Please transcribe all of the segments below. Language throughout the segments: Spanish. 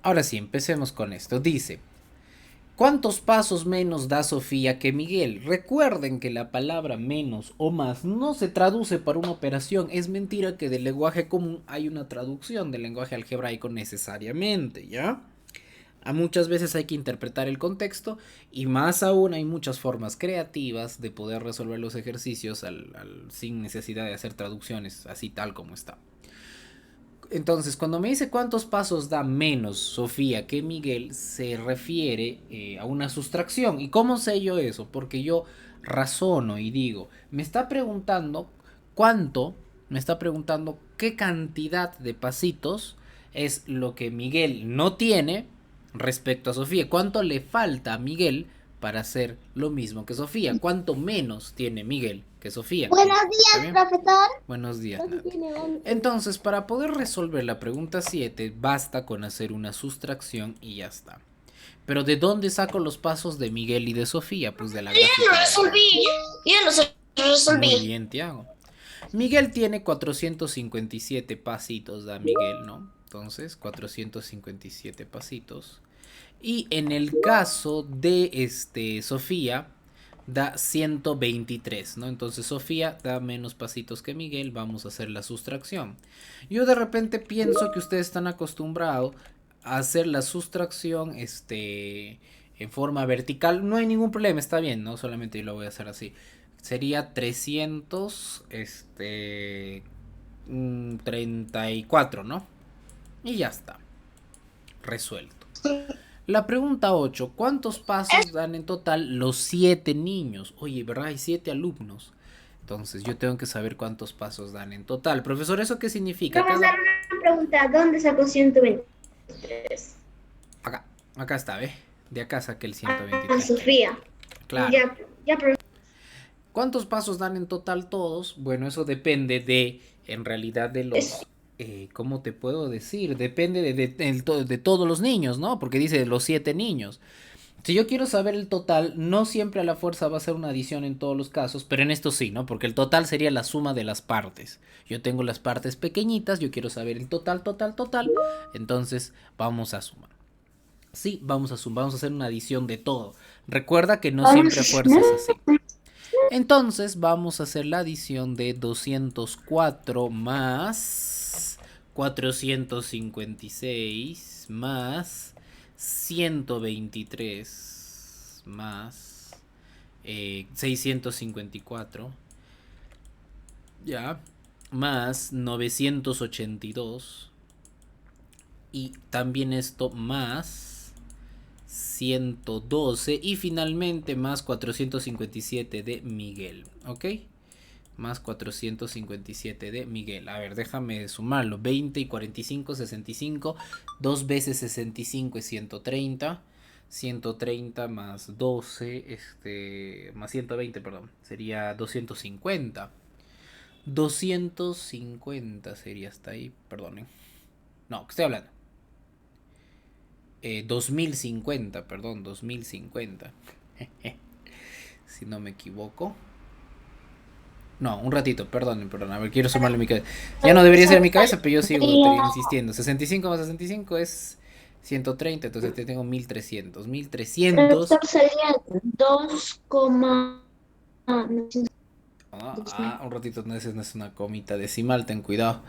Ahora sí, empecemos con esto. Dice, ¿cuántos pasos menos da Sofía que Miguel? Recuerden que la palabra menos o más no se traduce para una operación. Es mentira que del lenguaje común hay una traducción del lenguaje algebraico necesariamente, ¿ya? A muchas veces hay que interpretar el contexto y más aún hay muchas formas creativas de poder resolver los ejercicios sin necesidad de hacer traducciones así tal como está. Entonces, cuando me dice cuántos pasos da menos Sofía que Miguel, se refiere a una sustracción. ¿Y cómo sé yo eso? Porque yo razono y digo, me está preguntando cuánto, me está preguntando qué cantidad de pasitos es lo que Miguel no tiene respecto a Sofía. ¿Cuánto le falta a Miguel para hacer lo mismo que Sofía? ¿Cuánto menos tiene Miguel que Sofía? Buenos ¿Está días, bien? profesor. Buenos días, No se Nati. tiene 11. Entonces, para poder resolver la pregunta 7, basta con hacer una sustracción y ya está. Pero ¿de dónde saco los pasos de Miguel y de Sofía? Pues de la Ya lo gráfica de arriba. resolví. Ya lo Muy resolví. bien, Tiago. Miguel tiene 457 pasitos, da Miguel, ¿no? Entonces, 457 pasitos. Y en el caso de Sofía, da 123, ¿no? Entonces Sofía da menos pasitos que Miguel, vamos a hacer la sustracción. Yo de repente pienso que ustedes están acostumbrados a hacer la sustracción en forma vertical. No hay ningún problema, está bien, ¿no? Solamente yo lo voy a hacer así. Sería 300, 34, ¿no? Y ya está, resuelto. La pregunta 8. ¿Cuántos pasos dan en total los 7 niños? Oye, ¿verdad? Hay 7 alumnos. Entonces yo tengo que saber cuántos pasos dan en total. Profesor, ¿eso qué significa? Vamos a Cada... hacer una pregunta. ¿Dónde sacó 123? Acá, acá está, ¿ve? De acá saqué el Ah, 123. Sofía. Claro. Ya, ya, ¿Cuántos pasos dan en total todos? Bueno, eso depende en realidad de es, los... ¿Cómo te puedo decir? Depende de todos los niños, ¿no? Porque dice los 7 niños. Si yo quiero saber el total, no siempre a la fuerza va a ser una adición en todos los casos, pero en esto sí, ¿no? Porque el total sería la suma de las partes. Yo tengo las partes pequeñitas, yo quiero saber el total, total, total, entonces vamos a sumar. Sí, vamos a sumar, vamos a hacer una adición de todo. Recuerda que no vamos siempre a a hacer. fuerza es así. Entonces vamos a hacer la adición de 204 más 456 más 123 más 654, ya, más 982 y también esto más 112 y finalmente más 457 de Miguel, ¿ok? Más 457 de Miguel. A ver, déjame sumarlo. 20 y 45, 65. 2 veces 65 es 130. 130 más 12, más 120, perdón. Sería 250. 250 sería hasta ahí, perdonen. No, ¿qué estoy hablando? 2050, perdón, 2050. Si no me equivoco. No, un ratito, perdón, perdón. A ver, quiero sumarle mi cabeza. Ya no debería ser mi cabeza, pero yo sigo insistiendo. 65 más 65 es 130, entonces te tengo 1300. 1300. Profesor, sería 2, Un ratito, no es una comita decimal, ten cuidado.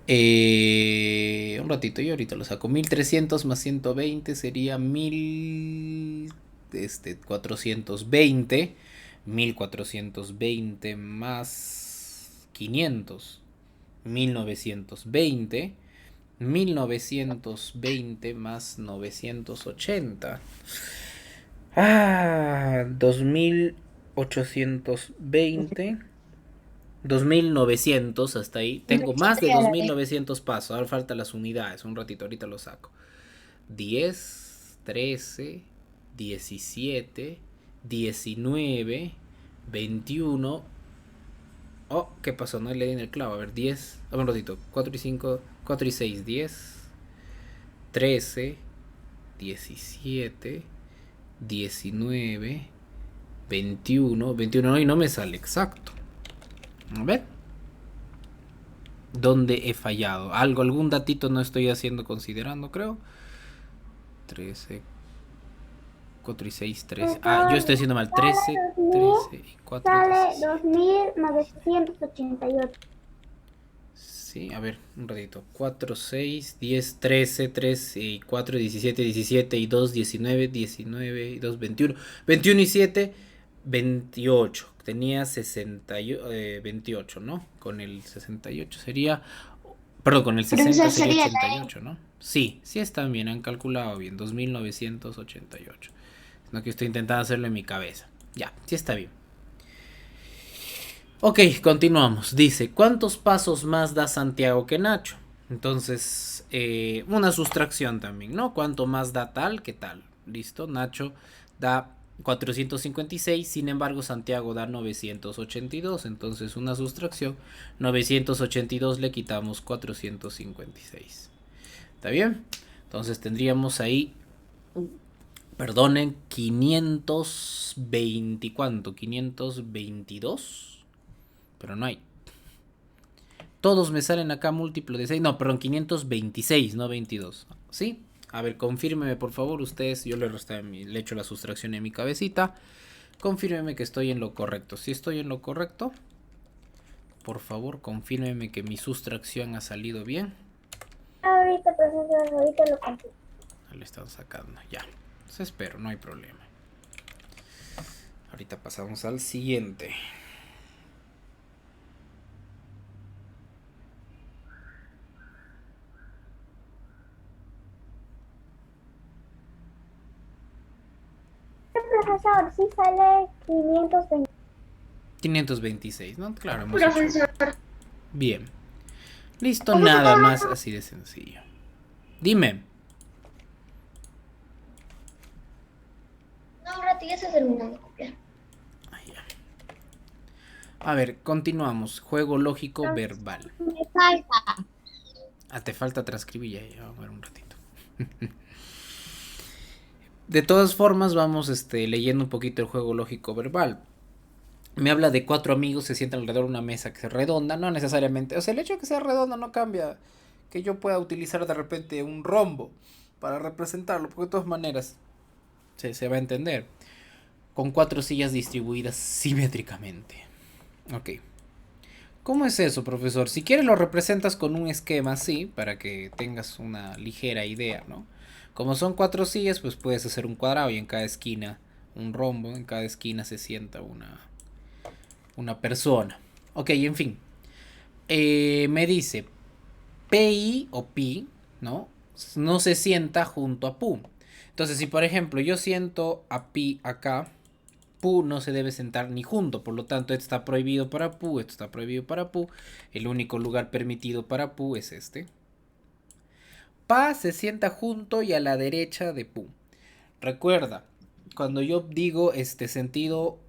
Un ratito, yo ahorita lo saco. 1300 más 120 sería 1420. 1420 más 500. 1920. 1920 más 980. 2820. 2900 hasta ahí. Tengo más de 2900 pasos. Ahora faltan las unidades. Un ratito, ahorita lo saco. 10, 13, 17, 19, 21. Oh, ¿qué pasó? No le di en el clavo. A ver, 10. Un ratito. 4 y 5, 4 y 6, 10, 13, 17, 19, 21. 21 y no me sale exacto. A ver. ¿Dónde he fallado? Algún datito no estoy haciendo considerando, creo. 13, 4 y 6, 13. Ah, yo estoy haciendo mal. 13, 13 y 4, Sale 17. 2988. Sí, a ver, un ratito. 4, 6, 10, 13, 13 y 4, 17, 17 y 2, 19, 19 y 2, 21. 21 y 7, 28. Tenía 28, ¿no? Con el 68 sería... Perdón, con el 60 Profesor, sería sería 88, ¿no? Sí, sí están bien, han calculado bien. 2988. No que estoy intentando hacerlo en mi cabeza. Ya, sí está bien. Ok, continuamos. Dice, ¿cuántos pasos más da Santiago que Nacho? Entonces, una sustracción también, ¿no? ¿Cuánto más da tal que tal? Listo, Nacho da 456, sin embargo Santiago da 982, entonces una sustracción, 982 le quitamos 456. ¿Está bien? Entonces tendríamos ahí, perdonen, 520, ¿cuánto? 522. Pero no hay. Todos me salen acá múltiplo de 6. No, perdón, 526, no 22. ¿Sí? A ver, confírmeme por favor ustedes. Yo le echo la sustracción en mi cabecita. Confírmeme que estoy en lo correcto. Si estoy en lo correcto, por favor, confírmeme que mi sustracción ha salido bien. Ahorita, profesor, ahorita lo computo. Le están sacando, ya. Entonces espero, no hay problema. Ahorita pasamos al siguiente. Profesor, sí sale 520. 526, ¿no? Claro, hemos profesor. hecho. Bien. Listo, ¿Cómo se nada llama? más así de sencillo. Dime. No, Rati, ya se terminó de copiar. A ver, continuamos. Juego lógico verbal. Me falta. Ah, te falta transcribir ya. Vamos a ver un ratito. De todas formas, vamos leyendo un poquito el juego lógico verbal. Me habla de 4 amigos se sientan alrededor de una mesa que es redonda. No necesariamente. O sea, el hecho de que sea redonda no cambia que yo pueda utilizar de repente un rombo para representarlo. Porque de todas maneras se va a entender. Con 4 sillas distribuidas simétricamente. Ok. ¿Cómo es eso, profesor? Si quieres lo representas con un esquema así, para que tengas una ligera idea, ¿no? Como son 4 sillas, pues puedes hacer un cuadrado y en cada esquina un rombo, en cada esquina se sienta una persona. Ok, en fin. Me dice, PI o Pi, ¿no? No se sienta junto a Pu. Entonces, si por ejemplo yo siento a Pi acá, Pu no se debe sentar ni junto, por lo tanto esto está prohibido para Pu, esto está prohibido para Pu, el único lugar permitido para Pu es este. Pa se sienta junto y a la derecha de Pu. Recuerda, cuando yo digo este sentido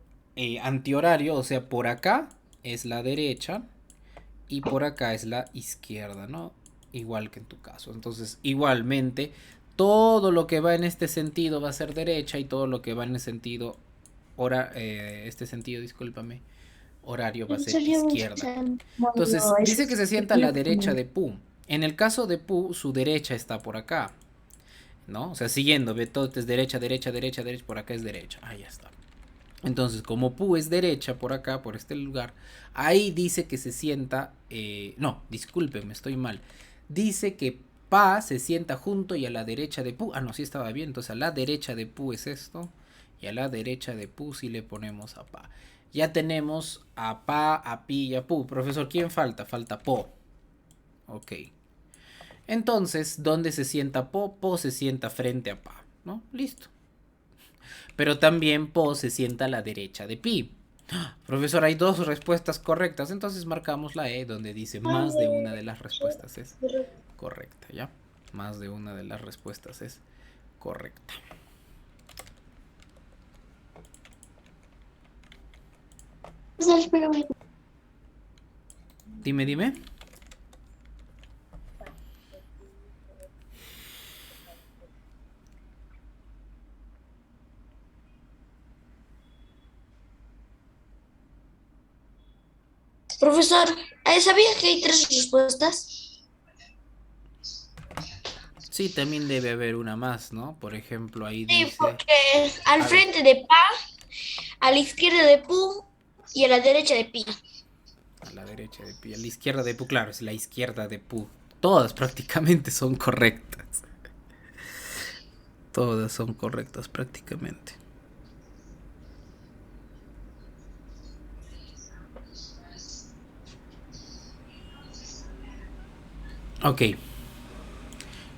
antihorario, o sea, por acá es la derecha y por acá es la izquierda, ¿no? Igual que en tu caso. Entonces, igualmente, todo lo que va en este sentido va a ser derecha y todo lo que va en el sentido discúlpame, horario va a ser izquierda. Entonces, dice que se sienta a la derecha de Pu. En el caso de Pu, su derecha está por acá, ¿no? O sea, siguiendo, ve todo es derecha, derecha, derecha, derecha, por acá es derecha. Ahí ya está. Entonces, como Pu es derecha por acá, por este lugar, ahí dice que se sienta, no, discúlpeme, estoy mal. Dice que Pa se sienta junto y a la derecha de Pu. Ah, no, sí estaba bien. Entonces, a la derecha de Pu es esto. Y a la derecha de Pu si le ponemos a Pa. Ya tenemos a Pa, a Pi y a Pu. Profesor, ¿quién falta? Falta Po. Ok. Entonces, ¿dónde se sienta Po? Po se sienta frente a Pa, ¿no? Listo. Pero también Po se sienta a la derecha de Pi. Profesor, hay 2 respuestas correctas. Entonces marcamos la E donde dice más de una de las respuestas es correcta, ¿ya? Más de una de las respuestas es correcta. Dime. Profesor, ¿sabía que hay 3 respuestas? Sí, también debe haber una más, ¿no? Por ejemplo, ahí Sí, dice... porque al A ver, frente de pa, a la izquierda de pu y a la derecha de pi. a la derecha de Pi, a la izquierda de Pu, claro, es la izquierda de Pu. Todas prácticamente son correctas. Todas son correctas prácticamente. Ok,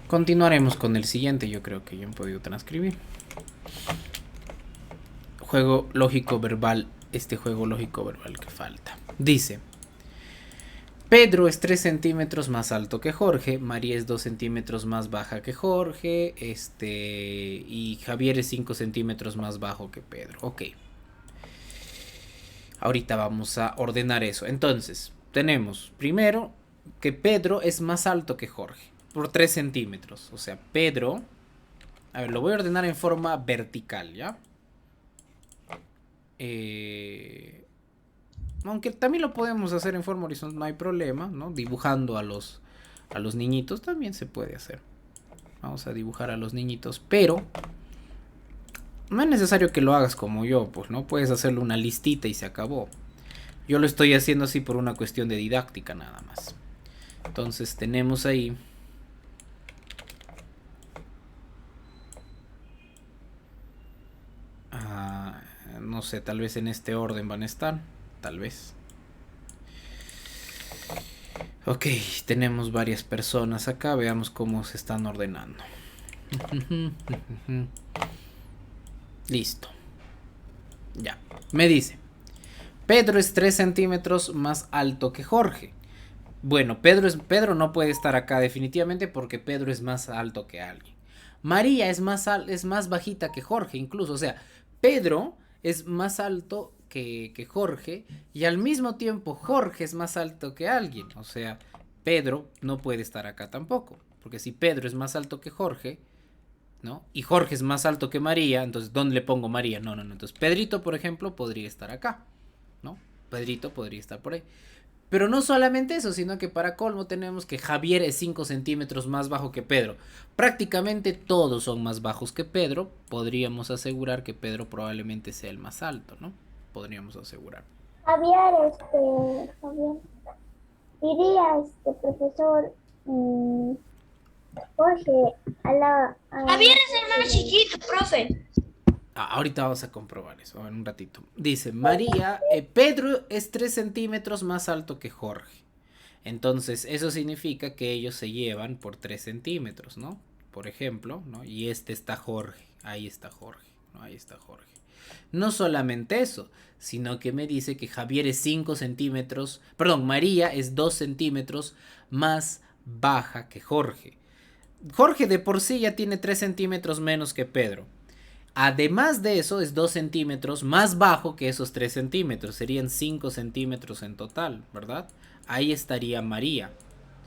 continuaremos con el siguiente, yo creo que ya han podido transcribir. Juego lógico verbal, este juego lógico verbal que falta. Dice, Pedro es 3 centímetros más alto que Jorge, María es 2 centímetros más baja que Jorge, y Javier es 5 centímetros más bajo que Pedro. Ok, ahorita vamos a ordenar eso. Entonces, tenemos primero que Pedro es más alto que Jorge, por 3 centímetros. O sea, Pedro, a ver, lo voy a ordenar en forma vertical, ¿ya? Aunque también lo podemos hacer en forma horizontal, no hay problema, ¿no? Dibujando a los niñitos también se puede hacer. Vamos a dibujar a los niñitos, pero no es necesario que lo hagas como yo, pues no puedes hacerle una listita y se acabó. Yo lo estoy haciendo así por una cuestión de didáctica nada más. Entonces tenemos ahí no sé, tal vez en este orden van a estar, tal vez. Ok, tenemos varias personas acá, veamos cómo se están ordenando. Listo. Ya, me dice, Pedro es 3 centímetros más alto que Jorge. Bueno, Pedro no puede estar acá definitivamente porque Pedro es más alto que alguien. María es más bajita que Jorge incluso, o sea, Pedro es más alto que Jorge y al mismo tiempo Jorge es más alto que alguien, o sea, Pedro no puede estar acá tampoco, porque si Pedro es más alto que Jorge, ¿no? Y Jorge es más alto que María, entonces ¿dónde le pongo María? No, entonces Pedrito, por ejemplo, podría estar acá, ¿no? Pedrito podría estar por ahí. Pero no solamente eso, sino que para colmo tenemos que Javier es 5 centímetros más bajo que Pedro. Prácticamente todos son más bajos que Pedro. Podríamos asegurar que Pedro probablemente sea el más alto, ¿no? Podríamos asegurar. Javier, diría, profesor, Jorge, Javier es el más chiquito, profe. Ahorita vamos a comprobar eso, en un ratito. Dice, María, Pedro es 3 centímetros más alto que Jorge. Entonces, eso significa que ellos se llevan por 3 centímetros, ¿no? Por ejemplo, ¿no? Y está Jorge, ahí está Jorge, ¿no? Ahí está Jorge. No solamente eso, sino que me dice que Javier es 5 centímetros, perdón, María es 2 centímetros más baja que Jorge. Jorge de por sí ya tiene 3 centímetros menos que Pedro. Además de eso, es 2 centímetros más bajo que esos 3 centímetros. Serían 5 centímetros en total, ¿verdad? Ahí estaría María.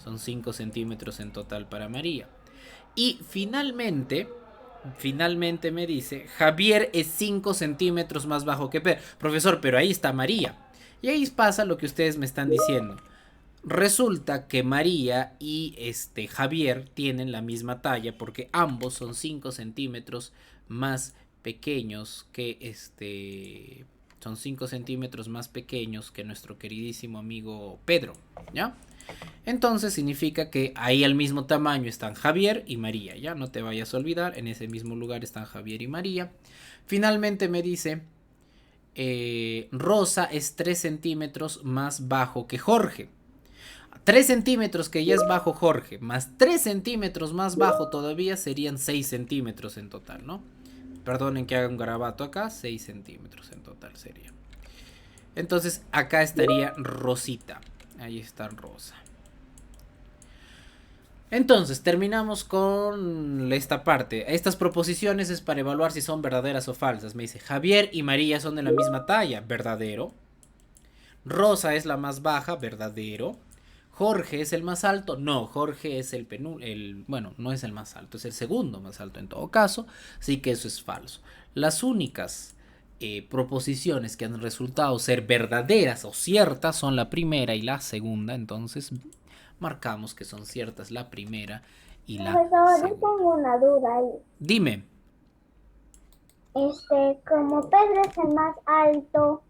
Son 5 centímetros en total para María. Y finalmente me dice, Javier es 5 centímetros más bajo que Pedro. Profesor, pero ahí está María. Y ahí pasa lo que ustedes me están diciendo. Resulta que María y Javier tienen la misma talla porque ambos son 5 centímetros más pequeños que son 5 centímetros más pequeños que nuestro queridísimo amigo Pedro, ¿ya? Entonces significa que ahí al mismo tamaño están Javier y María, ya no te vayas a olvidar, en ese mismo lugar están Javier y María. Finalmente me dice, Rosa es 3 centímetros más bajo que Jorge. 3 centímetros que ya es bajo Jorge, más 3 centímetros más bajo todavía serían 6 centímetros en total, ¿no? Perdonen que haga un garabato acá, 6 centímetros en total sería. Entonces acá estaría Rosita, ahí está Rosa. Entonces terminamos con esta parte. Estas proposiciones es para evaluar si son verdaderas o falsas. Me dice, Javier y María son de la misma talla, verdadero. Rosa es la más baja, verdadero. Jorge es el más alto, no, Jorge es bueno, no es el más alto, es el segundo más alto en todo caso, así que eso es falso. Las únicas proposiciones que han resultado ser verdaderas o ciertas son la primera y la segunda, entonces marcamos que son ciertas la primera y la Profesor, yo segunda. tengo una duda ahí. Dime. Como Pedro es el más alto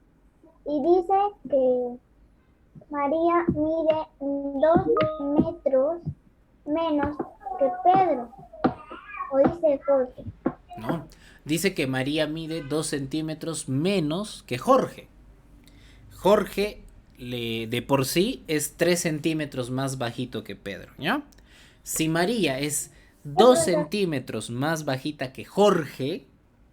y dice que María mide 2 metros menos que Pedro, o dice Jorge. No, dice que María mide 2 centímetros menos que Jorge. Jorge de por sí es 3 centímetros más bajito que Pedro, ¿ya? Si María es 2 centímetros más bajita que Jorge,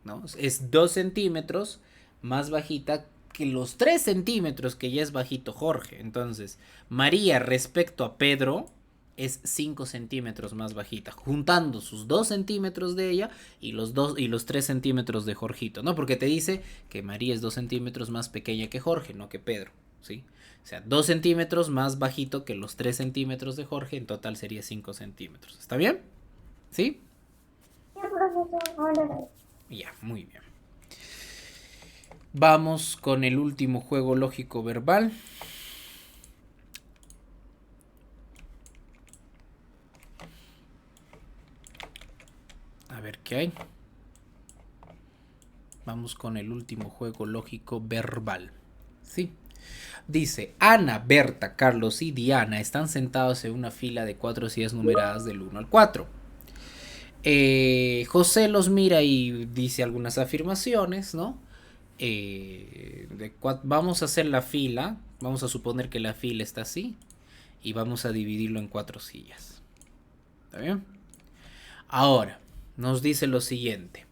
¿no? Es 2 centímetros más bajita que los 3 centímetros que ya es bajito Jorge. Entonces, María respecto a Pedro es 5 centímetros más bajita, juntando sus 2 centímetros de ella y los 3 centímetros de Jorgito, ¿no? Porque te dice que María es 2 centímetros más pequeña que Jorge, no que Pedro, ¿sí? O sea, 2 centímetros más bajito que los 3 centímetros de Jorge, en total sería 5 centímetros. ¿Está bien? ¿Sí? Sí, profesor, ahora Ya, muy bien. Vamos con el último juego lógico verbal. A ver qué hay. Vamos con el último juego lógico verbal. Sí. Dice, Ana, Berta, Carlos y Diana están sentados en una fila de 4 sillas numeradas del 1 al 4. José los mira y dice algunas afirmaciones, ¿no? Vamos a hacer la fila. Vamos a suponer que la fila está así. Y vamos a dividirlo en 4 sillas. ¿Está bien? Ahora, nos dice lo siguiente.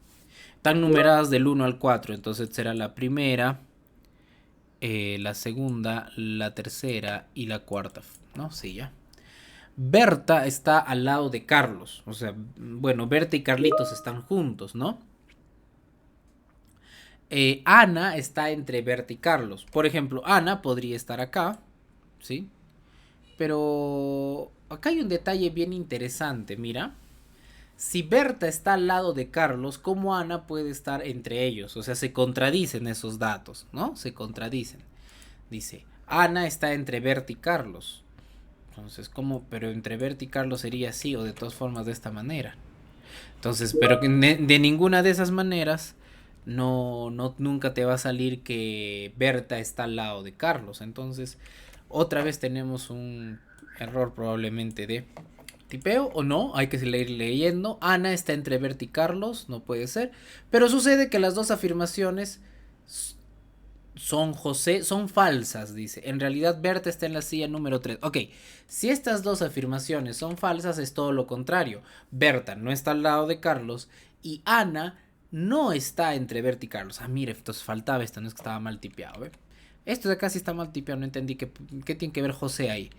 Están numeradas del 1 al 4. Entonces será la primera, la segunda, la tercera y la cuarta, ¿no? Sí, ya. Berta está al lado de Carlos. O sea, bueno, Berta y Carlitos están juntos, ¿no? Ana está entre Berta y Carlos. Por ejemplo, Ana podría estar acá, ¿sí? Pero acá hay un detalle bien interesante, mira. Si Berta está al lado de Carlos, ¿cómo Ana puede estar entre ellos? O sea, se contradicen esos datos, ¿no? Se contradicen. Dice, Ana está entre Berta y Carlos. Entonces, ¿cómo? Pero entre Berta y Carlos sería así o de todas formas de esta manera. Entonces, pero de ninguna de esas maneras nunca te va a salir que Berta está al lado de Carlos. Entonces, otra vez tenemos un error probablemente de tipeo o no, hay que seguir leyendo. Ana está entre Berta y Carlos, no puede ser. Pero sucede que las dos afirmaciones son falsas, dice. En realidad Berta está en la silla número 3. Ok, si estas dos afirmaciones son falsas, es todo lo contrario. Berta no está al lado de Carlos y Ana no está entre Berta y Carlos. Ah, mire, entonces faltaba esto, no es que estaba mal tipeado, ¿eh? Esto de acá sí está mal tipeado, no entendí qué tiene que ver José ahí.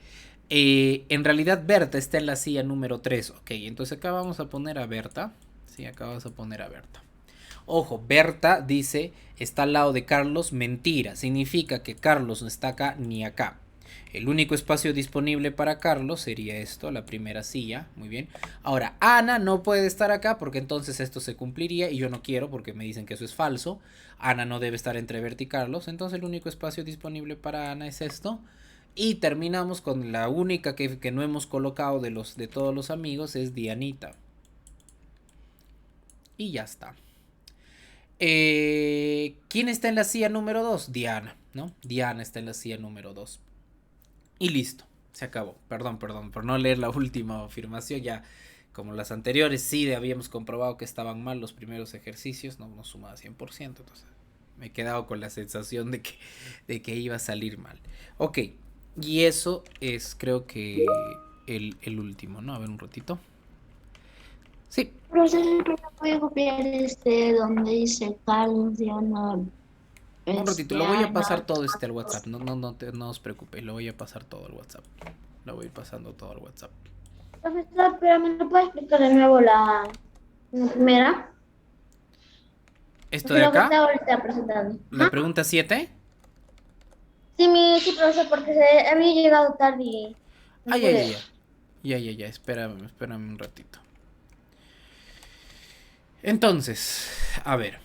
En realidad Berta está en la silla número 3. Ok, entonces acá vamos a poner a Berta. Sí, acá vamos a poner a Berta. Ojo, Berta dice está al lado de Carlos, mentira, significa que Carlos no está acá ni acá. El único espacio disponible para Carlos sería esto, la primera silla, muy bien. Ahora, Ana no puede estar acá porque entonces esto se cumpliría y yo no quiero porque me dicen que eso es falso. Ana no debe estar entre Berta y Carlos, entonces el único espacio disponible para Ana es esto. Y terminamos con la única que no hemos colocado de todos los amigos, es Dianita. Y ya está. ¿Quién está en la silla número 2? Diana, ¿no? Diana está en la silla número 2. Y listo, se acabó. Perdón, por no leer la última afirmación. Ya, como las anteriores, sí habíamos comprobado que estaban mal los primeros ejercicios. No sumaba 100%. Entonces, me he quedado con la sensación de que iba a salir mal. Ok, y eso es, creo que, el último, ¿no? A ver un ratito. Sí. Profesor, no puede copiar donde dice Carlos, Diana, Un ratito, lo voy a pasar Ana. todo al WhatsApp. No os preocupéis, lo voy a pasar todo al WhatsApp. Lo voy pasando todo al WhatsApp. Profesor, pero ¿me lo puede explicar de nuevo la primera? ¿Esto Porque de lo que está acá? ahorita presentando. ¿La Ajá. pregunta 7? Sí, profesor, porque se había llegado tarde y no Ay, pude. ya. Espérame un ratito. Entonces, a ver.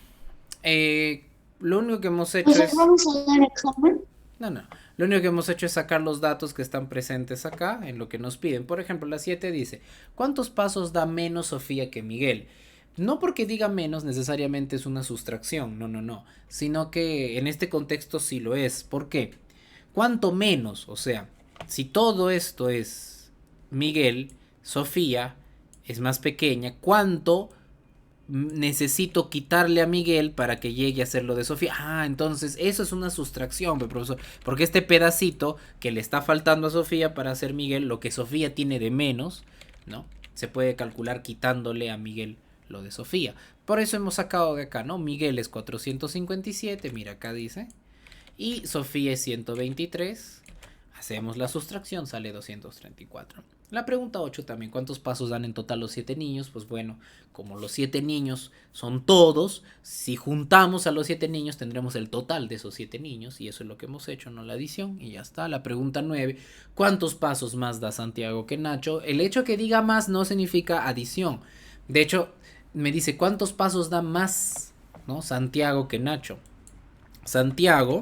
Lo único que hemos hecho Profesor, es... ¿vamos a dar examen? No, no. Lo único que hemos hecho es sacar los datos que están presentes acá en lo que nos piden. Por ejemplo, la 7 dice, ¿cuántos pasos da menos Sofía que Miguel? No porque diga menos necesariamente es una sustracción, no, no, no. Sino que en este contexto sí lo es. ¿Por qué? ¿Cuánto menos? O sea, si todo esto es Miguel, Sofía es más pequeña, ¿cuánto necesito quitarle a Miguel para que llegue a ser lo de Sofía? Ah, entonces eso es una sustracción, profesor, porque este pedacito que le está faltando a Sofía para hacer Miguel, lo que Sofía tiene de menos, ¿no? Se puede calcular quitándole a Miguel lo de Sofía. Por eso hemos sacado de acá, ¿no? Miguel es 457, mira acá dice, y Sofía es 123. Hacemos la sustracción, sale 234. La pregunta 8 también, ¿cuántos pasos dan en total los 7 niños? Pues bueno, como los 7 niños son todos, si juntamos a los 7 niños tendremos el total de esos 7 niños, y eso es lo que hemos hecho, no la adición, y ya está. La pregunta 9, ¿cuántos pasos más da Santiago que Nacho? El hecho que diga más no significa adición. De hecho, me dice, ¿cuántos pasos da más, ¿no? Santiago que Nacho? Santiago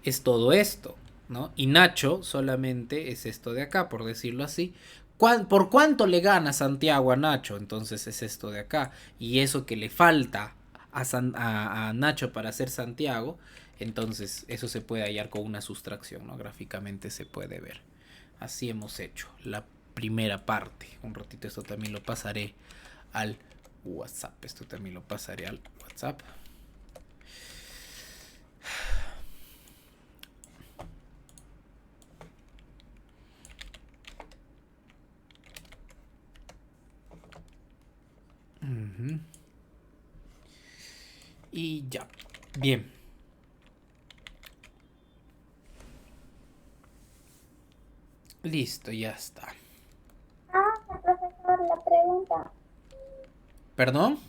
es todo esto, ¿no? Y Nacho solamente es esto de acá, por decirlo así. ¿Por cuánto le gana Santiago a Nacho? Entonces es esto de acá. Y eso que le falta a Nacho para ser Santiago, entonces eso se puede hallar con una sustracción, ¿no? Gráficamente se puede ver. Así hemos hecho la primera parte. Un ratito esto también lo pasaré al WhatsApp. Esto también lo pasaré al WhatsApp. Y ya, bien. Listo, ya está. Profesor, la pregunta. ¿Perdón?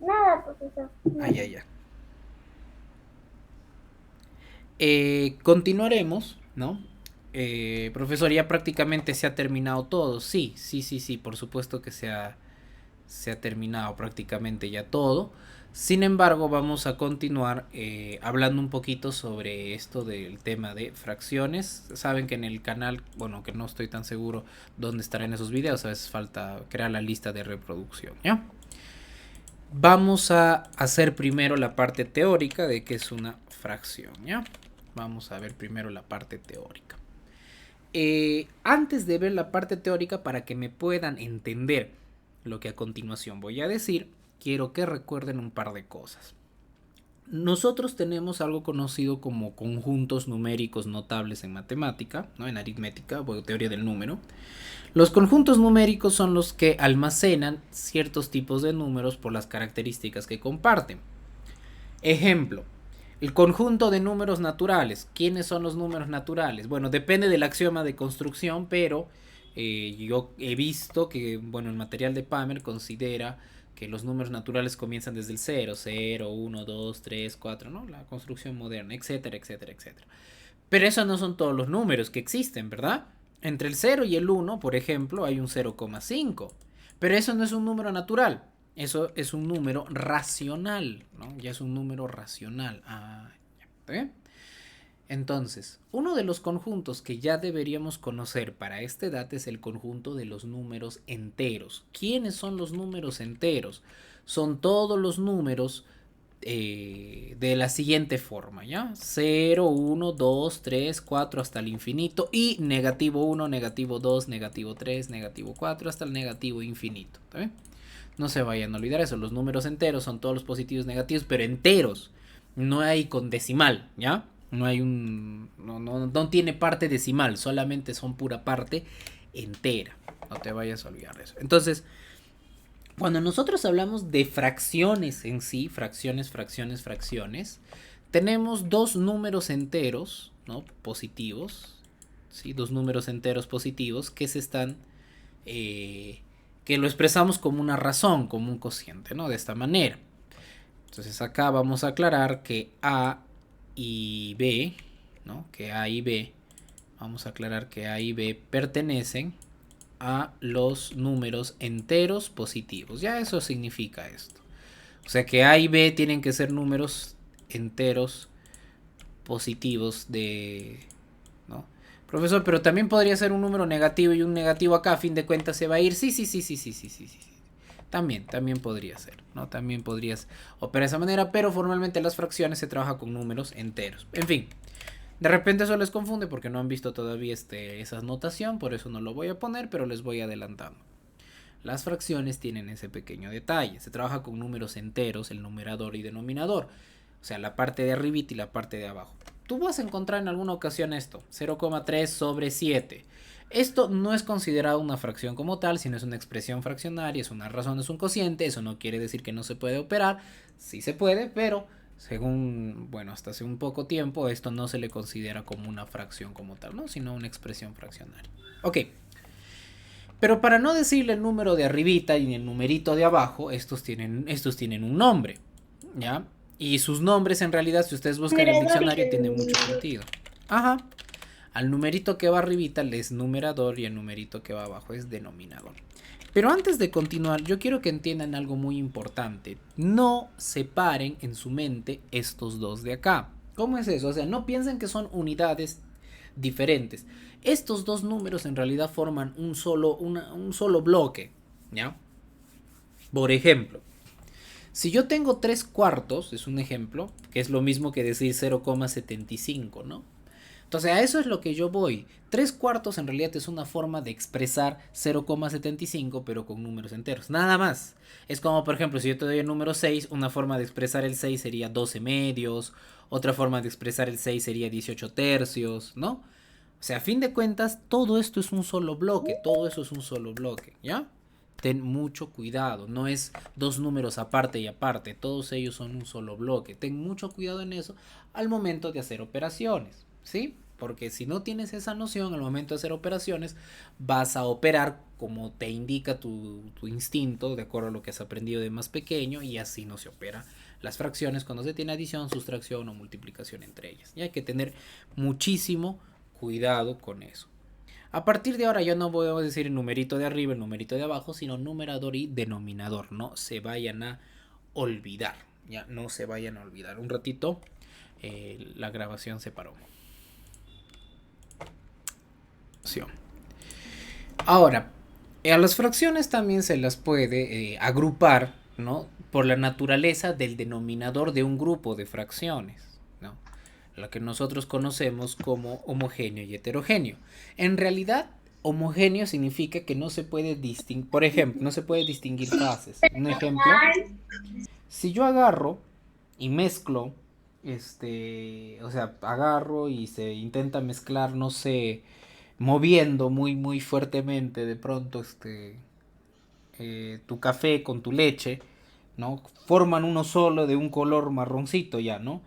Nada, profesor. Ay, ay, ay. Continuaremos, ¿no? Profesor, ya prácticamente se ha terminado todo. Sí, sí, sí, sí, por supuesto que se ha terminado prácticamente ya todo. Sin embargo, vamos a continuar hablando un poquito sobre esto del tema de fracciones. Saben que en el canal, bueno, que no estoy tan seguro dónde estarán esos videos, a veces falta crear la lista de reproducción, ¿ya? Vamos a hacer primero la parte teórica de qué es una fracción, ¿ya? Vamos a ver primero la parte teórica. Antes de ver la parte teórica, para que me puedan entender lo que a continuación voy a decir, quiero que recuerden un par de cosas. Nosotros tenemos algo conocido como conjuntos numéricos notables en matemática, ¿no? En aritmética o teoría del número. Los conjuntos numéricos son los que almacenan ciertos tipos de números por las características que comparten. Ejemplo, el conjunto de números naturales. ¿Quiénes son los números naturales? Bueno, depende del axioma de construcción, pero yo he visto que, bueno, el material de Palmer considera que los números naturales comienzan desde el 0, 0, 1, 2, 3, 4, ¿no? La construcción moderna, etcétera, etcétera, etcétera. Pero esos no son todos los números que existen, ¿verdad? Entre el 0 y el 1, por ejemplo, hay un 0,5. Pero eso no es un número natural. Eso es un número racional, ¿no? Ya es un número racional. ¿Eh? Entonces, uno de los conjuntos que ya deberíamos conocer para esta edad es el conjunto de los números enteros. ¿Quiénes son los números enteros? Son todos los números de la siguiente forma, ¿ya? 0, 1, 2, 3, 4 hasta el infinito y negativo 1, negativo 2, negativo 3, negativo 4 hasta el negativo infinito. ¿Está bien? No se vayan a olvidar eso, los números enteros son todos los positivos negativos, pero enteros, no hay con decimal, ¿ya? No hay no tiene parte decimal, solamente son pura parte entera, no te vayas a olvidar de eso. Entonces, cuando nosotros hablamos de fracciones en sí, fracciones, tenemos dos números enteros, ¿no? Positivos, ¿sí? Dos números enteros positivos que se están... que lo expresamos como una razón, como un cociente, ¿no? De esta manera. Entonces acá vamos a aclarar que A y B, ¿no? Que A y B, vamos a aclarar que A y B pertenecen a los números enteros positivos. Ya eso significa esto. O sea que A y B tienen que ser números enteros positivos ¿no? Profesor, pero también podría ser un número negativo y un negativo acá, a fin de cuentas se va a ir. Sí. También podría ser, ¿no? También podrías operar de esa manera, pero formalmente las fracciones se trabaja con números enteros. En fin, de repente eso les confunde porque no han visto todavía esa notación, por eso no lo voy a poner, pero les voy adelantando. Las fracciones tienen ese pequeño detalle. Se trabaja con números enteros, el numerador y denominador. O sea, la parte de arribita y la parte de abajo. Tú vas a encontrar en alguna ocasión esto, 0,3 sobre 7. Esto no es considerado una fracción como tal, sino es una expresión fraccionaria, es una razón, es un cociente. Eso no quiere decir que no se puede operar. Sí se puede, pero según, hasta hace un poco tiempo, esto no se le considera como una fracción como tal, ¿no? Sino una expresión fraccionaria. Ok. Pero para no decirle el número de arribita y el numerito de abajo, estos tienen un nombre, ¿ya? Y sus nombres en realidad, si ustedes buscan en el diccionario, tienen mucho sentido. Ajá. Al numerito que va arribita le es numerador y el numerito que va abajo es denominador. Pero antes de continuar, yo quiero que entiendan algo muy importante. No separen en su mente estos dos de acá. ¿Cómo es eso? O sea, no piensen que son unidades diferentes. Estos dos números en realidad forman un solo bloque, ¿ya? Por ejemplo, si yo tengo 3 cuartos, es un ejemplo, que es lo mismo que decir 0,75, ¿no? Entonces a eso es lo que yo voy. 3 cuartos en realidad es una forma de expresar 0,75 pero con números enteros. Nada más. Es como por ejemplo si yo te doy el número 6, una forma de expresar el 6 sería 12 medios. Otra forma de expresar el 6 sería 18 tercios, ¿no? O sea, a fin de cuentas, todo esto es un solo bloque. Todo eso es un solo bloque, ¿ya? Ten mucho cuidado. No es dos números aparte y aparte. Todos ellos son un solo bloque. Ten mucho cuidado en eso al momento de hacer operaciones, ¿sí? Porque si no tienes esa noción al momento de hacer operaciones, vas a operar como te indica tu instinto, de acuerdo a lo que has aprendido de más pequeño, y así no se opera las fracciones cuando se tiene adición, sustracción o multiplicación entre ellas. Y hay que tener muchísimo cuidado con eso. A partir de ahora yo no voy a decir el numerito de arriba, el numerito de abajo, sino numerador y denominador. No se vayan a olvidar. Ya no se vayan a olvidar. Un ratito la grabación se paró. Ahora, a las fracciones también se las puede agrupar, ¿no? Por la naturaleza del denominador de un grupo de fracciones, ¿no? Lo que nosotros conocemos como homogéneo y heterogéneo. En realidad, homogéneo significa que no se puede distinguir, por ejemplo, no se puede distinguir fases. Un ejemplo, si yo agarro y mezclo, o sea, agarro y se intenta mezclar, no sé, moviendo muy fuertemente de pronto tu café con tu leche, ¿no? Forman uno solo de un color marroncito ya, ¿no?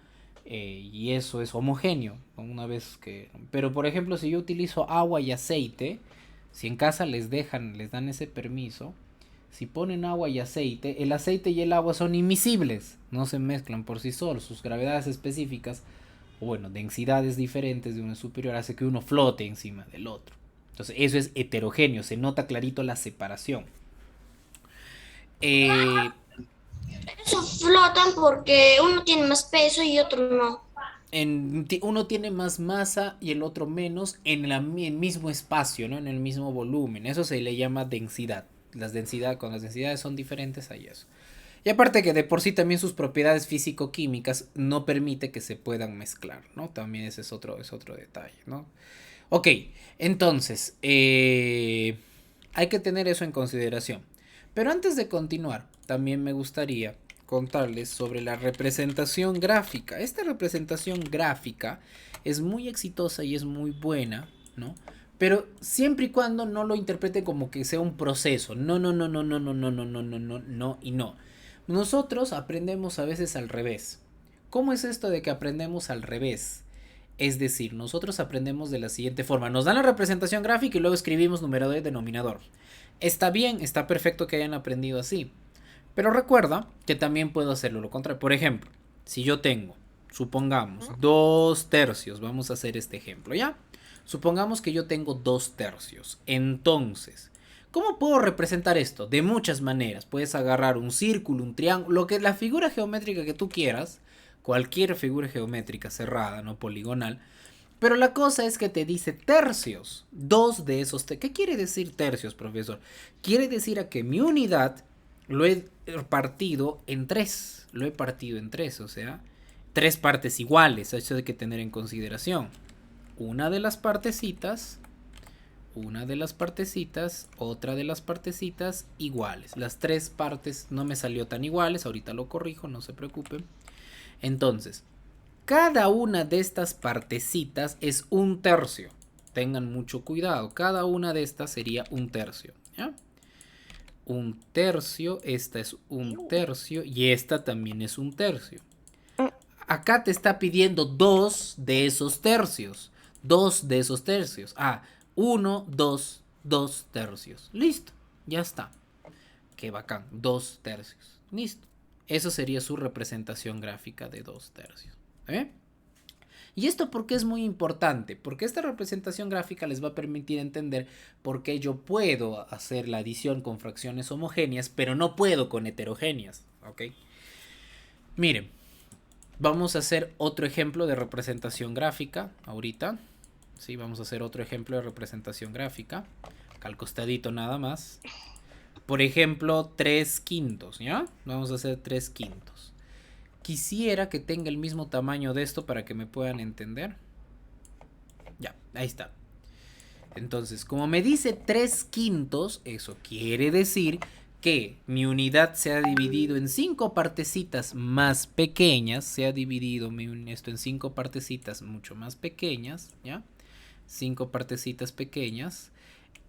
Y eso es homogéneo, ¿no? Una vez que... Pero por ejemplo, si yo utilizo agua y aceite, si en casa les dan ese permiso, si ponen agua y aceite, el aceite y el agua son inmiscibles, no se mezclan por sí solos, sus gravedades específicas, o bueno, densidades diferentes de uno superior, hace que uno flote encima del otro. Entonces eso es heterogéneo, se nota clarito la separación. Eso flotan porque uno tiene más peso y otro no. Uno tiene más masa y el otro menos en el mismo espacio, ¿no? En el mismo volumen. Eso se le llama densidad. Cuando las densidades son diferentes hay eso. Y aparte que de por sí también sus propiedades físico-químicas no permite que se puedan mezclar, ¿no? También ese es otro detalle, ¿no? Ok, entonces, hay que tener eso en consideración. Pero antes de continuar, también me gustaría contarles sobre la representación gráfica. Esta representación gráfica es muy exitosa y es muy buena, ¿no? Pero siempre y cuando no lo interpreten como que sea un proceso. No y no. Nosotros aprendemos a veces al revés. ¿Cómo es esto de que aprendemos al revés? Es decir, nosotros aprendemos de la siguiente forma. Nos dan la representación gráfica y luego escribimos numerador y denominador. Está bien, está perfecto que hayan aprendido así. Pero recuerda que también puedo hacerlo lo contrario. Por ejemplo, si yo tengo, supongamos, 2 tercios. Vamos a hacer este ejemplo, ¿ya? Supongamos que yo tengo 2 tercios. Entonces, ¿cómo puedo representar esto? De muchas maneras. Puedes agarrar un círculo, un triángulo, la figura geométrica que tú quieras, cualquier figura geométrica cerrada, no poligonal. Pero la cosa es que te dice tercios. Dos de esos. ¿Qué quiere decir tercios, profesor? Quiere decir a que mi unidad lo he partido en tres. Lo he partido en tres, o sea, tres partes iguales. Eso hay que tener en consideración. Una de las partecitas, otra de las partecitas iguales. Las tres partes no me salió tan iguales. Ahorita lo corrijo, no se preocupen. Entonces, cada una de estas partecitas es un tercio. Tengan mucho cuidado. Cada una de estas sería un tercio. ¿Ya? Un tercio. Esta es un tercio. Y esta también es un tercio. Acá te está pidiendo dos de esos tercios. Dos de esos tercios. Ah, 1, 2, 2 tercios. Listo. Ya está. Qué bacán. 2 tercios. Listo. Eso sería su representación gráfica de 2 tercios. ¿Y esto por qué es muy importante? Porque esta representación gráfica les va a permitir entender por qué yo puedo hacer la adición con fracciones homogéneas, pero no puedo con heterogéneas. ¿Ok? Miren, vamos a hacer otro ejemplo de representación gráfica ahorita. Sí, vamos a hacer otro ejemplo de representación gráfica. Acá al costadito nada más. Por ejemplo, 3/5, ¿ya? Vamos a hacer 3/5. Quisiera que tenga el mismo tamaño de esto para que me puedan entender. Ya, ahí está. Entonces, como me dice 3/5, eso quiere decir que mi unidad se ha dividido en 5 partecitas más pequeñas. Se ha dividido esto en 5 partecitas mucho más pequeñas, ¿ya? 5 partecitas pequeñas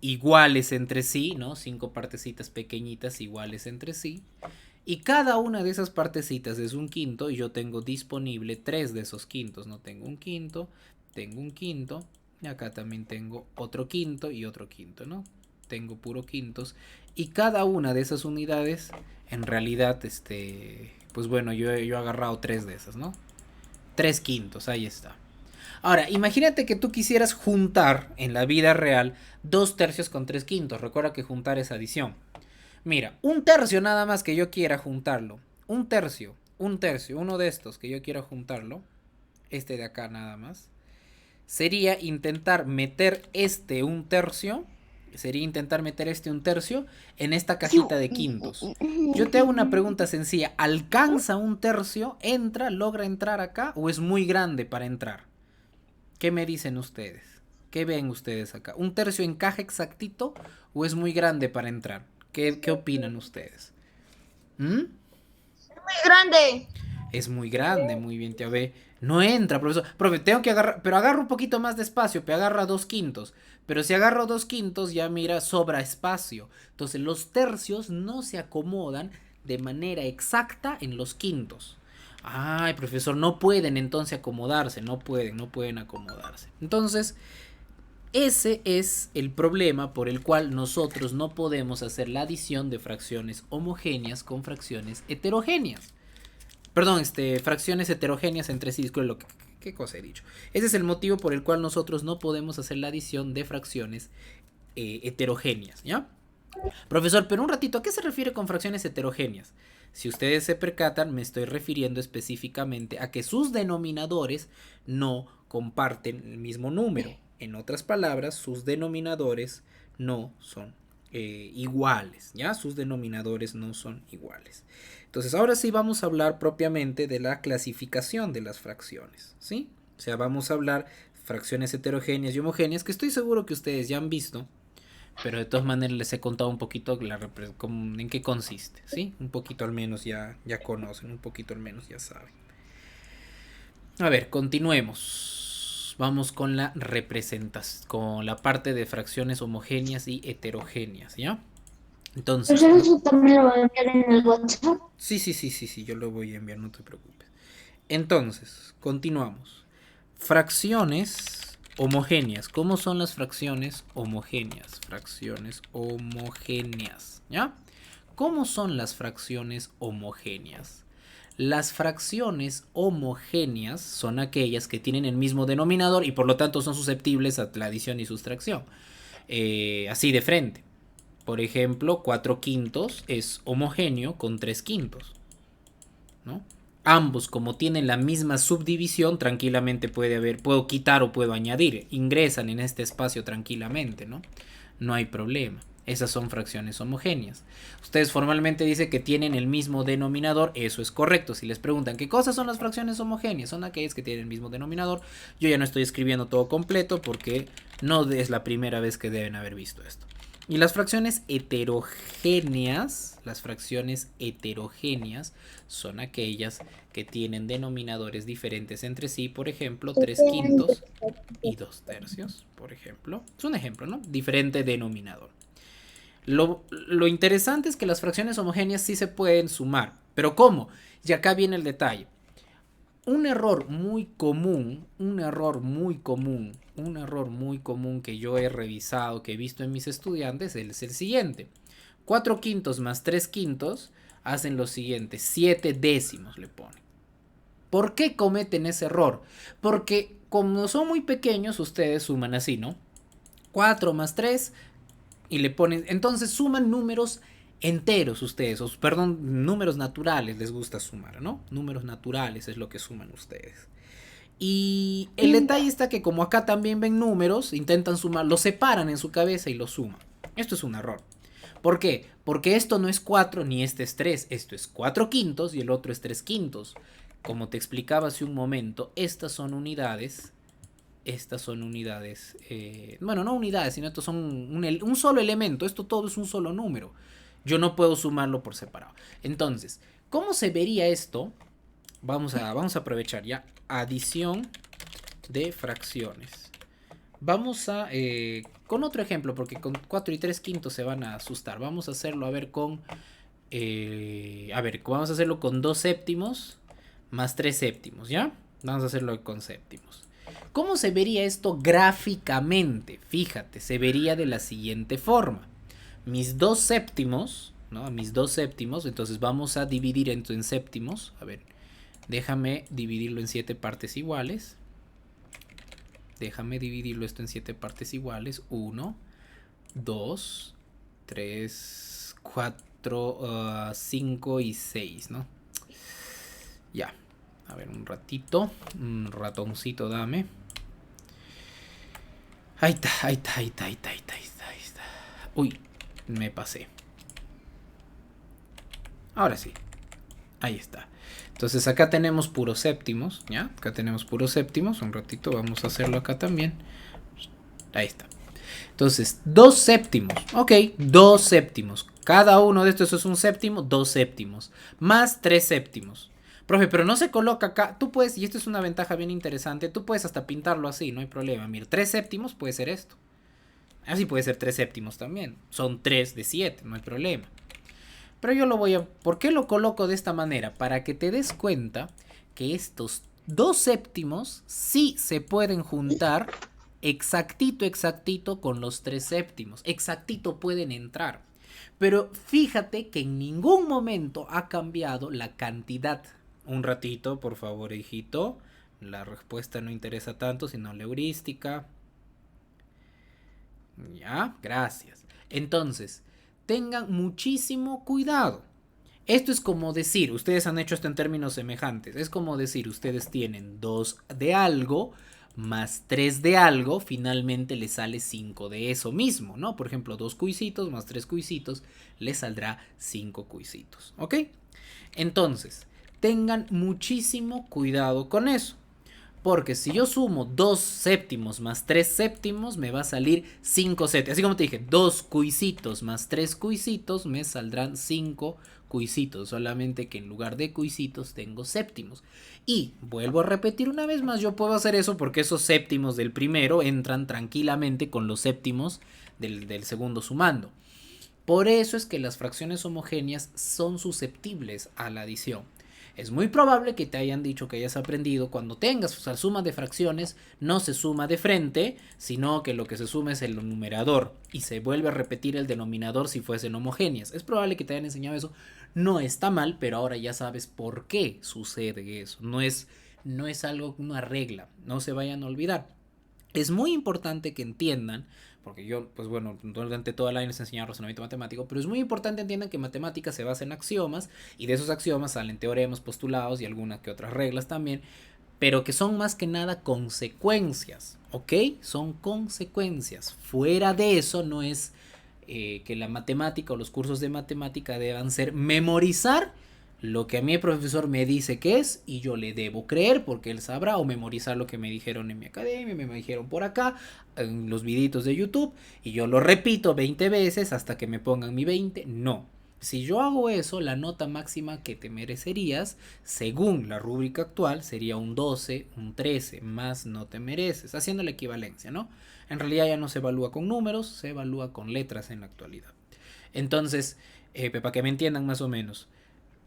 iguales entre sí, ¿no? 5 partecitas pequeñitas iguales entre sí. Y cada una de esas partecitas es un quinto y yo tengo disponible 3 de esos quintos, ¿no? Tengo un quinto y acá también tengo otro quinto y otro quinto, ¿no? Tengo puro quintos y cada una de esas unidades en realidad, pues bueno, yo he agarrado 3 de esas, ¿no? 3/5, ahí está. Ahora, imagínate que tú quisieras juntar en la vida real 2 tercios con 3/5. Recuerda que juntar es adición. Mira, un tercio nada más que yo quiera juntarlo. Un tercio, uno de estos que yo quiera juntarlo. Este de acá nada más. Sería intentar meter un tercio. En esta cajita de quintos. Yo te hago una pregunta sencilla. ¿Alcanza un tercio? ¿Logra entrar acá? ¿O es muy grande para entrar? ¿Qué me dicen ustedes? ¿Qué ven ustedes acá? ¿Un tercio encaja exactito o es muy grande para entrar? ¿Qué opinan ustedes? Muy grande. Es muy grande, muy bien, te ve. No entra, profesor. Profe, tengo que agarrar, pero agarro un poquito más de espacio, agarra 2/5. Pero si agarro 2/5, ya mira, sobra espacio. Entonces los tercios no se acomodan de manera exacta en los quintos. Ay, profesor, no pueden entonces acomodarse, no pueden acomodarse. Entonces, ese es el problema por el cual nosotros no podemos hacer la adición de fracciones homogéneas con fracciones heterogéneas. Perdón, fracciones heterogéneas entre sí. ¿Qué cosa he dicho? Ese es el motivo por el cual nosotros no podemos hacer la adición de fracciones heterogéneas, ¿ya? Profesor, pero un ratito, ¿a qué se refiere con fracciones heterogéneas? Si ustedes se percatan, me estoy refiriendo específicamente a que sus denominadores no comparten el mismo número. En otras palabras, sus denominadores no son iguales, ¿ya? Sus denominadores no son iguales. Entonces, ahora sí vamos a hablar propiamente de la clasificación de las fracciones, ¿sí? O sea, vamos a hablar fracciones heterogéneas y homogéneas, que estoy seguro que ustedes ya han visto, pero de todas maneras les he contado un poquito en qué consiste, ¿sí? Un poquito al menos ya conocen, un poquito al menos ya saben. A ver, continuemos. Vamos con la representación, con la parte de fracciones homogéneas y heterogéneas, ¿ya? Entonces, ¿Eso también lo voy a enviar en el WhatsApp? Sí, yo lo voy a enviar, no te preocupes. Entonces, continuamos. Fracciones homogéneas. ¿Cómo son las fracciones homogéneas? Fracciones homogéneas, ¿ya? ¿Cómo son las fracciones homogéneas? Las fracciones homogéneas son aquellas que tienen el mismo denominador y por lo tanto son susceptibles a la adición y sustracción. Así de frente. Por ejemplo, 4/5 es homogéneo con 3/5, ¿no? ambos, como tienen la misma subdivisión, tranquilamente puedo quitar o puedo añadir. Ingresan en este espacio tranquilamente, ¿no? No hay problema. Esas son fracciones homogéneas. Ustedes formalmente dicen que tienen el mismo denominador. Eso es correcto. Si les preguntan qué cosas son las fracciones homogéneas, son aquellas que tienen el mismo denominador. Yo ya no estoy escribiendo todo completo porque no es la primera vez que deben haber visto esto. Y las fracciones heterogéneas son aquellas que tienen denominadores diferentes entre sí. Por ejemplo, 3/5 y 2/3, por ejemplo. Es un ejemplo, ¿no? Diferente denominador. Lo interesante es que las fracciones homogéneas sí se pueden sumar. ¿Pero cómo? Y acá viene el detalle. Un error muy común que yo he revisado, que he visto en mis estudiantes, es el siguiente. 4/5 más 3/5 hacen lo siguiente. 7 décimos le ponen. ¿Por qué cometen ese error? Porque como son muy pequeños, ustedes suman así, ¿no? 4 más 3 y le ponen, entonces suman números enteros ustedes, perdón, números naturales les gusta sumar, ¿no? Números naturales es lo que suman ustedes. Y el detalle está que como acá también ven números, intentan sumar, los separan en su cabeza y los suman. Esto es un error. ¿Por qué? Porque esto no es 4 ni este es 3, esto es 4/5 y el otro es 3/5. Como te explicaba hace un momento, estas son unidades, bueno, no unidades, sino estos son un solo elemento, esto todo es un solo número. Yo no puedo sumarlo por separado. Entonces, ¿cómo se vería esto? Vamos a aprovechar ya. Adición de fracciones. Vamos a, con otro ejemplo, porque con 4 y 3/5 se van a asustar. Vamos a hacerlo, vamos a hacerlo con 2/7 más 3/7, ¿ya? Vamos a hacerlo con séptimos. ¿Cómo se vería esto gráficamente? Fíjate, se vería de la siguiente forma. Mis 2/7, ¿no? Mis 2/7, entonces vamos a dividir esto en séptimos. A ver, déjame dividirlo en 7 partes iguales. Déjame dividirlo esto en 7 partes iguales. 1, 2, 3, 4, 5 y 6, ¿no? Ya. A ver, un ratito. Un ratoncito dame. Ahí está. Uy, me pasé. Ahora sí. Ahí está. Entonces acá tenemos puros séptimos, ¿ya? Acá tenemos puros séptimos. Un ratito vamos a hacerlo acá también. Ahí está. Entonces, 2/7. Ok, 2/7. Cada uno de estos es un séptimo, 2/7. Más 3/7. Profe, pero no se coloca acá. Tú puedes, y esto es una ventaja bien interesante, tú puedes hasta pintarlo así, no hay problema. Mira, 3/7 puede ser esto. Así puede ser 3/7 también. Son 3 de 7, no hay problema. Pero yo ¿por qué lo coloco de esta manera? Para que te des cuenta que estos 2/7 sí se pueden juntar exactito con los 3/7. Exactito pueden entrar. Pero fíjate que en ningún momento ha cambiado la cantidad. Un ratito, por favor, hijito. La respuesta no interesa tanto, sino la heurística. Ya, gracias. Entonces, tengan muchísimo cuidado. Esto es como decir, ustedes han hecho esto en términos semejantes. Es como decir, ustedes tienen 2 de algo más 3 de algo, finalmente les sale 5 de eso mismo, ¿no? Por ejemplo, 2 cuisitos más 3 cuisitos, les saldrá 5 cuisitos, ¿ok? Entonces, tengan muchísimo cuidado con eso. Porque si yo sumo 2/7 más 3/7, me va a salir 5/7. Así como te dije, 2 cuisitos más 3 cuisitos me saldrán 5 cuisitos. Solamente que en lugar de cuisitos tengo séptimos. Y vuelvo a repetir una vez más, yo puedo hacer eso porque esos séptimos del primero entran tranquilamente con los séptimos del segundo sumando. Por eso es que las fracciones homogéneas son susceptibles a la adición. Es muy probable que te hayan dicho, que hayas aprendido, cuando tengas suma de fracciones, no se suma de frente, sino que lo que se suma es el numerador y se vuelve a repetir el denominador si fuesen homogéneas. Es probable que te hayan enseñado eso. No está mal, pero ahora ya sabes por qué sucede eso. No es algo, una regla. No se vayan a olvidar. Es muy importante que entiendan, porque yo, pues bueno, durante toda la año les enseñaba razonamiento matemático, pero es muy importante entiendan que matemática se basa en axiomas, y de esos axiomas salen teoremas, postulados y algunas que otras reglas también, pero que son más que nada consecuencias, ¿ok? Son consecuencias. Fuera de eso no es que la matemática o los cursos de matemática deban ser memorizar lo que a mí el profesor me dice que es y yo le debo creer porque él sabrá, o memorizar lo que me dijeron en mi academia, me dijeron por acá, en los videitos de YouTube, y yo lo repito 20 veces hasta que me pongan mi 20. No. Si yo hago eso, la nota máxima que te merecerías, según la rúbrica actual, sería un 12, un 13, más no te mereces, haciendo la equivalencia, ¿no? En realidad ya no se evalúa con números, se evalúa con letras en la actualidad. Entonces, para que me entiendan más o menos,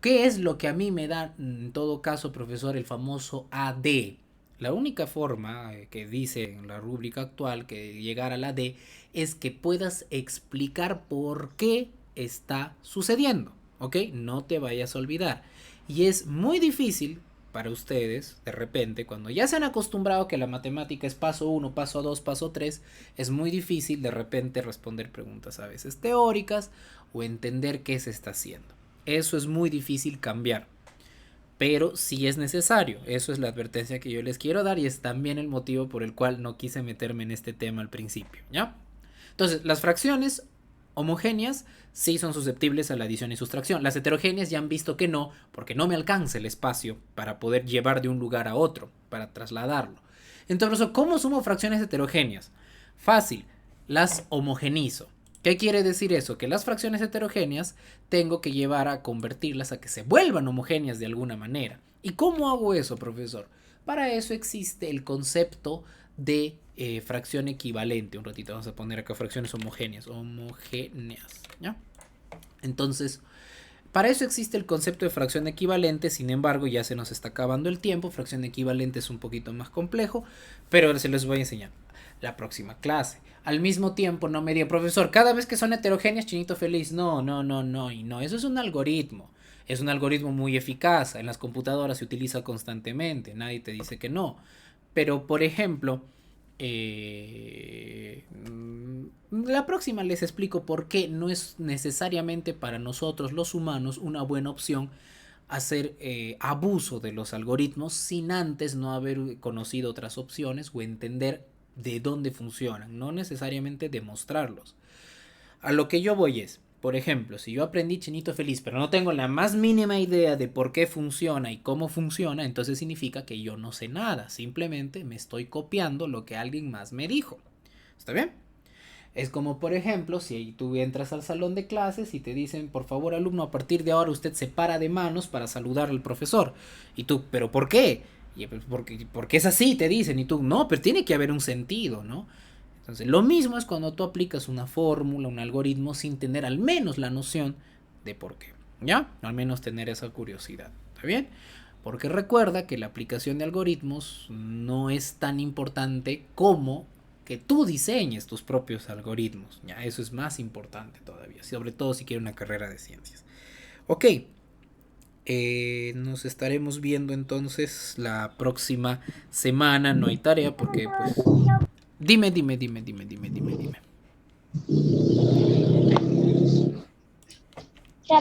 ¿qué es lo que a mí me da, en todo caso, profesor, el famoso AD? La única forma que dice en la rúbrica actual que llegar a la D es que puedas explicar por qué está sucediendo, ¿ok? No te vayas a olvidar. Y es muy difícil para ustedes, de repente, cuando ya se han acostumbrado que la matemática es paso 1, paso 2, paso 3, es muy difícil de repente responder preguntas a veces teóricas o entender qué se está haciendo. Eso es muy difícil cambiar, pero sí es necesario. Eso es la advertencia que yo les quiero dar y es también el motivo por el cual no quise meterme en este tema al principio, ¿ya? Entonces, las fracciones homogéneas sí son susceptibles a la adición y sustracción. Las heterogéneas ya han visto que no, porque no me alcanza el espacio para poder llevar de un lugar a otro, para trasladarlo. Entonces, ¿cómo sumo fracciones heterogéneas? Fácil, las homogenizo. ¿Qué quiere decir eso? Que las fracciones heterogéneas tengo que llevar a convertirlas a que se vuelvan homogéneas de alguna manera. ¿Y cómo hago eso, profesor? Para eso existe el concepto de fracción equivalente. Un ratito vamos a poner acá fracciones homogéneas. ¿Ya? Entonces, para eso existe el concepto de fracción equivalente. Sin embargo, ya se nos está acabando el tiempo. Fracción equivalente es un poquito más complejo, pero ahora se los voy a enseñar la próxima clase. Al mismo tiempo, no me diga, profesor, cada vez que son heterogéneas, chinito feliz. No, y no. Eso es un algoritmo. Es un algoritmo muy eficaz. En las computadoras se utiliza constantemente. Nadie te dice que no. Pero, por ejemplo, la próxima les explico por qué no es necesariamente para nosotros los humanos una buena opción hacer abuso de los algoritmos sin antes no haber conocido otras opciones o entender de dónde funcionan, no necesariamente demostrarlos. A lo que yo voy es, por ejemplo, si yo aprendí chinito feliz, pero no tengo la más mínima idea de por qué funciona y cómo funciona, entonces significa que yo no sé nada, simplemente me estoy copiando lo que alguien más me dijo. ¿Está bien? Es como, por ejemplo, si tú entras al salón de clases y te dicen, por favor, alumno, a partir de ahora usted se para de manos para saludar al profesor. Y tú, ¿pero por qué? Y porque es así, te dicen. Y tú, no, pero tiene que haber un sentido, ¿no? Entonces, lo mismo es cuando tú aplicas una fórmula, un algoritmo, sin tener al menos la noción de por qué, ¿ya? Al menos tener esa curiosidad, ¿está bien? Porque recuerda que la aplicación de algoritmos no es tan importante como que tú diseñes tus propios algoritmos, ¿ya? Eso es más importante todavía, sobre todo si quieres una carrera de ciencias. Ok, nos estaremos viendo entonces la próxima semana. No hay tarea porque pues... Dime. Ya,